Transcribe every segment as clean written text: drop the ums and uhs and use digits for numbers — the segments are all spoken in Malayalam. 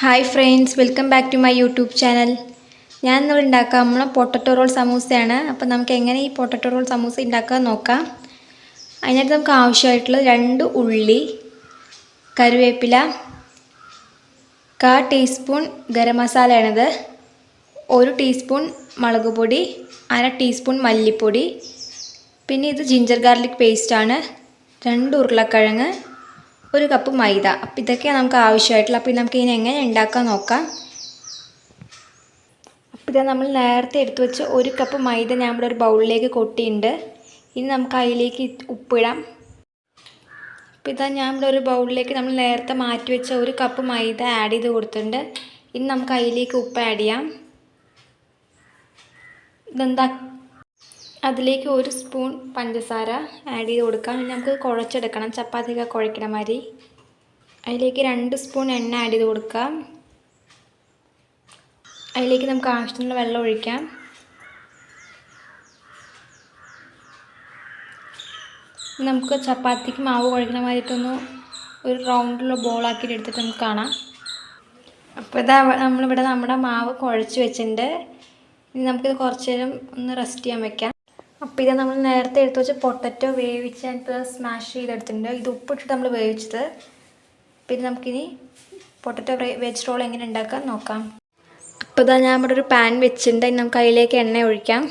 Hi friends, welcome back to my YouTube channel. ഞാൻ ഇന്നിവിടെ ഉണ്ടാക്കുക നമ്മളെ പൊട്ടറ്റോ റോൾ സമൂസയാണ്. അപ്പോൾ നമുക്ക് എങ്ങനെ ഈ പൊട്ടറ്റോ റോൾ സമൂസ ഉണ്ടാക്കാൻ നോക്കാം. അതിനായിട്ട് നമുക്ക് ആവശ്യമായിട്ടുള്ളത് 2 ഉള്ളി, കറിവേപ്പില, 1/4 ടീസ്പൂൺ ഗരം മസാലയാണിത്, 1 ടീസ്പൂൺ മുളക് പൊടി, 1/2 ടീസ്പൂൺ മല്ലിപ്പൊടി, പിന്നെ ഇത് ജിഞ്ചർ ഗാർലിക് പേസ്റ്റാണ്, 2 ഉരുളക്കിഴങ്ങ്, 1 കപ്പ് മൈദ. അപ്പോൾ ഇതൊക്കെയാണ് നമുക്ക് ആവശ്യമായിട്ടുള്ളത്. അപ്പോൾ നമുക്ക് ഇതിനെ എങ്ങനെ ഉണ്ടാക്കാൻ നോക്കാം. അപ്പോൾ ഇത് നമ്മൾ നേരത്തെ എടുത്തു വെച്ച് 1 കപ്പ് മൈദ ഞാൻ ഇവിടെ ഒരു ബൗളിലേക്ക് കൊട്ടിയിട്ടുണ്ട്. ഇനി നമുക്ക് അതിലേക്ക് ഉപ്പിടാം. അപ്പോൾ ഇതാ ഞാൻ ഇവിടെ ഒരു ബൗളിലേക്ക് നമ്മൾ നേരത്തെ മാറ്റി വെച്ച 1 കപ്പ് മൈദ ആഡ് ചെയ്ത് കൊടുത്തിട്ടുണ്ട്. ഇനി നമുക്ക് അതിലേക്ക് ഉപ്പ് ആഡ് ചെയ്യാം. ഇതെന്താ അതിലേക്ക് 1 സ്പൂൺ പഞ്ചസാര ആഡ് ചെയ്ത് കൊടുക്കാം. ഇനി നമുക്ക് കുഴച്ചെടുക്കണം, ചപ്പാത്തിയൊക്കെ കുഴക്കണ മാതിരി. അതിലേക്ക് 2 സ്പൂൺ എണ്ണ ആഡ് ചെയ്ത് കൊടുക്കാം. അതിലേക്ക് നമുക്ക് ആവശ്യത്തിനുള്ള വെള്ളം ഒഴിക്കാം. നമുക്ക് ചപ്പാത്തിക്ക് മാവ് കുഴക്കണ മാതിരിട്ടൊന്ന് ഒരു റൗണ്ടിലുള്ള ബോളാക്കിയിട്ട് എടുത്തിട്ട് നമുക്ക് കാണാം. അപ്പോൾ ഇതാ നമ്മളിവിടെ നമ്മുടെ മാവ് കുഴച്ച് വെച്ചിട്ടുണ്ട്. ഇനി നമുക്കിത് കുറച്ച് നേരം ഒന്ന് റെസ്റ്റ് ചെയ്യാൻ വെക്കാം. അപ്പോൾ ഇത് നമ്മൾ നേരത്തെ എടുത്ത് വെച്ച് പൊട്ടറ്റോ വേവിച്ച് അതിനകത്ത് സ്മാഷ് ചെയ്തെടുത്തിട്ടുണ്ട്. ഇത് ഉപ്പിട്ടിട്ട് നമ്മൾ വേവിച്ചത്. പിന്നെ നമുക്കിനി പൊട്ടറ്റോ വെജ് റോൾ എങ്ങനെ ഉണ്ടാക്കാൻ നോക്കാം. അപ്പോൾ ഇതാ ഞാൻ ഇവിടെ ഒരു പാൻ വെച്ചിട്ടുണ്ട്. ഇനി നമുക്ക് അതിലേക്ക് എണ്ണ ഒഴിക്കാം.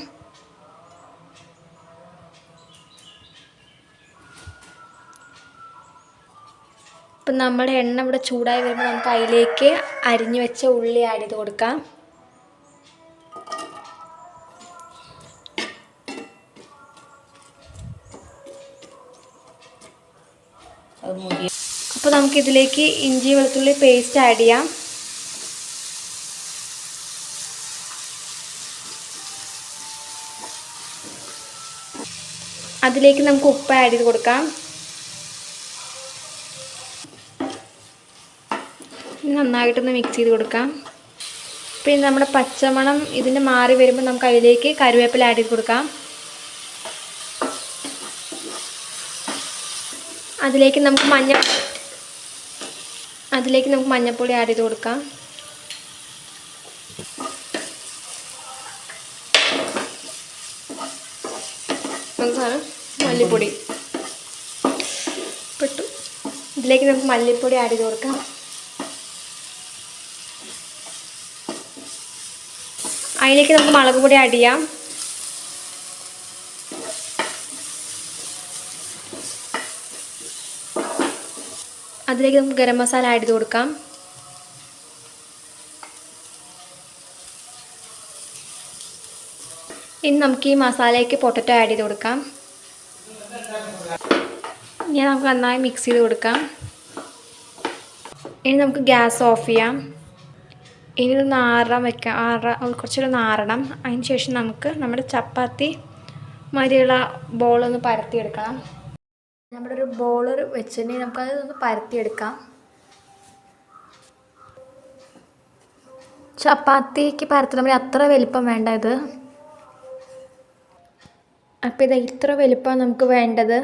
അപ്പം നമ്മുടെ എണ്ണ ഇവിടെ ചൂടായി വരുമ്പോൾ നമുക്ക് അതിലേക്ക് അരിഞ്ഞു വെച്ച ഉള്ളി ആഡ് ചെയ്ത് കൊടുക്കാം. അപ്പോൾ നമുക്കിതിലേക്ക് ഇഞ്ചി വെളുത്തുള്ളി പേസ്റ്റ് ആഡ് ചെയ്യാം. അതിലേക്ക് നമുക്ക് ഉപ്പ് ആഡ് ചെയ്ത് കൊടുക്കാം. നന്നായിട്ടൊന്ന് മിക്സ് ചെയ്ത് കൊടുക്കാം. പിന്നെ നമ്മുടെ പച്ചമണം ഇതിന് മാറി വരുമ്പോൾ നമുക്ക് അതിലേക്ക് കറിവേപ്പില ആഡ് ചെയ്ത് കൊടുക്കാം. അതിലേക്ക് നമുക്ക് മഞ്ഞൾപ്പൊടി ആഡ് ചെയ്ത് കൊടുക്കാം. മല്ലിപ്പൊടി പെട്ടു. ഇതിലേക്ക് നമുക്ക് മല്ലിപ്പൊടി ആഡ് ചെയ്ത് കൊടുക്കാം. അതിലേക്ക് നമുക്ക് മുളക് പൊടി ആഡ് ചെയ്യാം. അതിലേക്ക് നമുക്ക് ഗരം മസാല ആഡ് ചെയ്ത് കൊടുക്കാം. ഇനി നമുക്ക് ഈ മസാലയ്ക്ക് പൊട്ടറ്റോ ആഡ് ചെയ്ത് കൊടുക്കാം. ഇനി നമുക്ക് നന്നായി മിക്സ് ചെയ്ത് കൊടുക്കാം. ഇനി നമുക്ക് ഗ്യാസ് ഓഫ് ചെയ്യാം. ഇനി ഇത് നാറാൻ വെക്കാം. കുറച്ചുകൂടെ നാറണം. അതിന് ശേഷം നമുക്ക് നമ്മുടെ ചപ്പാത്തി മാതിരിയുള്ള ബോളൊന്ന് പരത്തിയെടുക്കണം. നമ്മുടെ ഒരു ബോൾ വെച്ചിട്ടുണ്ടെങ്കിൽ നമുക്കതൊന്ന് പരത്തിയെടുക്കാം. ചപ്പാത്തിക്ക് പരത്തുമ്പോൾ അത്ര വലിപ്പം വേണ്ട ഇത്. അപ്പോൾ ഇത് ഇത്ര വലിപ്പമാണ് നമുക്ക് വേണ്ടത്.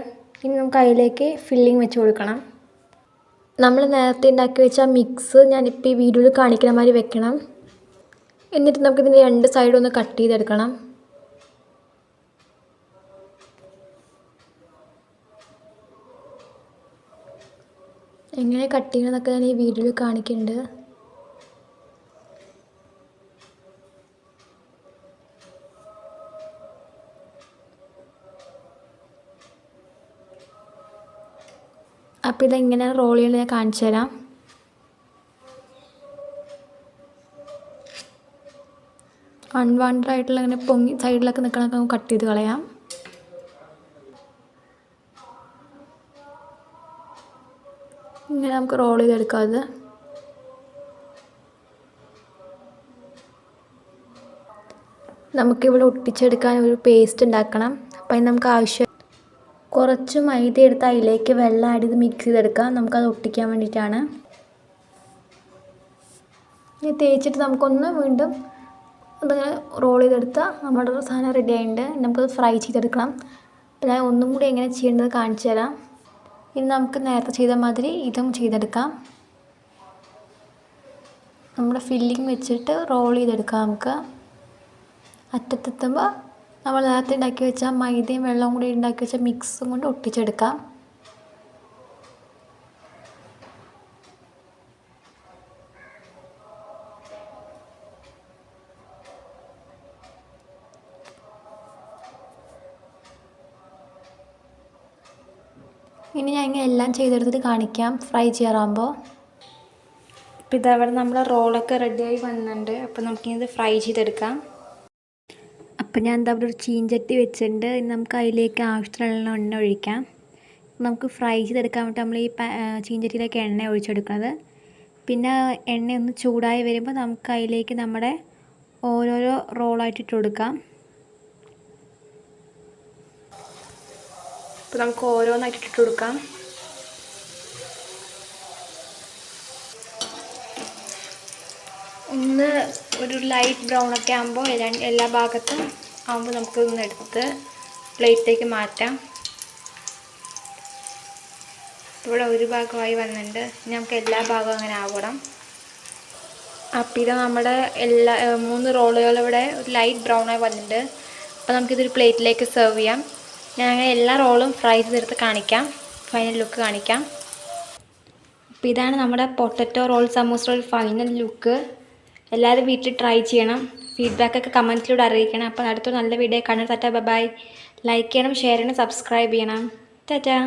ഇനി നമുക്ക് അതിലേക്ക് ഫില്ലിങ് വെച്ച് കൊടുക്കണം. നമ്മൾ നേരത്തെ ഉണ്ടാക്കി വെച്ച മിക്സ് ഞാനിപ്പോൾ ഈ വീഡിയോയിൽ കാണിക്കുന്ന മാതിരി വെക്കണം. എന്നിട്ട് നമുക്കിതിൻ്റെ 2 സൈഡും ഒന്ന് കട്ട് ചെയ്തെടുക്കണം. എങ്ങനെ കട്ട് ചെയ്യണമെന്നൊക്കെ ഞാൻ ഈ വീഡിയോയിൽ കാണിക്കുന്നുണ്ട്. അപ്പോൾ ഇതെങ്ങനെ റോൾ ചെയ്യണമെന്ന് ഞാൻ കാണിച്ചു തരാം. അൺവാണ്ടഡ് ആയിട്ടുള്ള ഇങ്ങനെ പൊങ്ങി സൈഡിലൊക്കെ നിൽക്കണമൊക്കെ നമുക്ക് കട്ട് ചെയ്ത് കളയാം. ഇങ്ങനെ നമുക്ക് റോൾ ചെയ്തെടുക്കാം. അത് നമുക്കിവിടെ ഒട്ടിച്ചെടുക്കാൻ ഒരു പേസ്റ്റ് ഉണ്ടാക്കണം. അപ്പം അതിന് നമുക്ക് ആവശ്യം കുറച്ച് മൈദ എടുത്ത് അതിലേക്ക് വെള്ളം ആഡ് ചെയ്ത് മിക്സ് ചെയ്തെടുക്കാം. നമുക്കത് ഒട്ടിക്കാൻ വേണ്ടിയിട്ടാണ്. ഇനി തേച്ചിട്ട് നമുക്കൊന്ന് വീണ്ടും അതിങ്ങനെ റോൾ ചെയ്തെടുത്താൽ നമ്മുടെ സാധനം റെഡി ആയിട്ടുണ്ട്. നമുക്കത് ഫ്രൈ ചെയ്തെടുക്കണം. അപ്പോൾ ഞാൻ ഒന്നും കൂടി എങ്ങനെ ചെയ്യേണ്ടത് കാണിച്ചു തരാം. ഇനി നമുക്ക് നേരത്തെ ചെയ്ത മാതിരി ഇതും ചെയ്തെടുക്കാം. നമ്മുടെ ഫില്ലിങ് വെച്ചിട്ട് റോൾ ചെയ്തെടുക്കാം. നമുക്ക് അറ്റത്തെത്തുമ്പോൾ നമ്മൾ നേരത്തെ ഉണ്ടാക്കി വെച്ച മൈദയും വെള്ളവും കൂടി ഉണ്ടാക്കി വെച്ച മിക്സും കൊണ്ട് ഒട്ടിച്ചെടുക്കാം. ഇനി ഞാൻ ഇങ്ങനെ എല്ലാം ചെയ്തെടുത്തിട്ട് കാണിക്കാം ഫ്രൈ ചെയ്യാറാകുമ്പോൾ. അപ്പോൾ ഇതവിടെ നമ്മുടെ റോളൊക്കെ റെഡിയായി വന്നിട്ടുണ്ട്. അപ്പോൾ നമുക്കിത് ഫ്രൈ ചെയ്തെടുക്കാം. അപ്പോൾ ഞാൻ എന്താ അവിടെ ഒരു ചീഞ്ചട്ടി വെച്ചിട്ടുണ്ട്. ഇനി നമുക്ക് അതിലേക്ക് ആവശ്യത്തിനുള്ള എണ്ണ ഒഴിക്കാം. നമുക്ക് ഫ്രൈ ചെയ്തെടുക്കാൻ വേണ്ടി നമ്മൾ ഈ ചീഞ്ചട്ടിയിലേക്ക് എണ്ണ ഒഴിച്ചെടുക്കുന്നത്. പിന്നെ എണ്ണ ഒന്ന് ചൂടായി വരുമ്പോൾ നമുക്ക് അതിലേക്ക് നമ്മുടെ ഓരോരോ റോളായിട്ട് ഇട്ട് കൊടുക്കാം. അപ്പോൾ നമുക്ക് ഓരോന്നായിട്ട് ഇട്ട് കൊടുക്കാം. ഒന്ന് ഒരു ലൈറ്റ് ബ്രൗൺ ഒക്കെ ആകുമ്പോൾ എല്ലാ ഭാഗത്തും ആകുമ്പോൾ നമുക്കൊന്ന് എടുത്ത് പ്ലേറ്റിലേക്ക് മാറ്റാം. ഇവിടെ ഒരു ഭാഗമായി വന്നിട്ടുണ്ട്. നമുക്ക് എല്ലാ ഭാഗവും അങ്ങനെ ആവണം. അപ്പോൾ ഇത് നമ്മുടെ എല്ലാ 3 റോളുകൾ ഇവിടെ ഒരു ലൈറ്റ് ബ്രൗൺ ആയി വന്നിട്ടുണ്ട്. അപ്പോൾ നമുക്കിതൊരു പ്ലേറ്റിലേക്ക് സെർവ് ചെയ്യാം. ഞാൻ അങ്ങനെ എല്ലാ റോളും ഫ്രൈ ചെയ്തെടുത്ത് കാണിക്കാം, ഫൈനൽ ലുക്ക് കാണിക്കാം. അപ്പോൾ ഇതാണ് നമ്മുടെ potato roll samosa roll final look. എല്ലാവരും വീട്ടിൽ ട്രൈ ചെയ്യണം. ഫീഡ്ബാക്കൊക്കെ കമൻറ്റിലൂടെ അറിയിക്കണം. അപ്പോൾ അടുത്ത നല്ല വീഡിയോ കാണാൻ. Tata bye. ലൈക്ക് ചെയ്യണം, ഷെയർ ചെയ്യണം, സബ്സ്ക്രൈബ് ചെയ്യണം. ടാറ്റാ.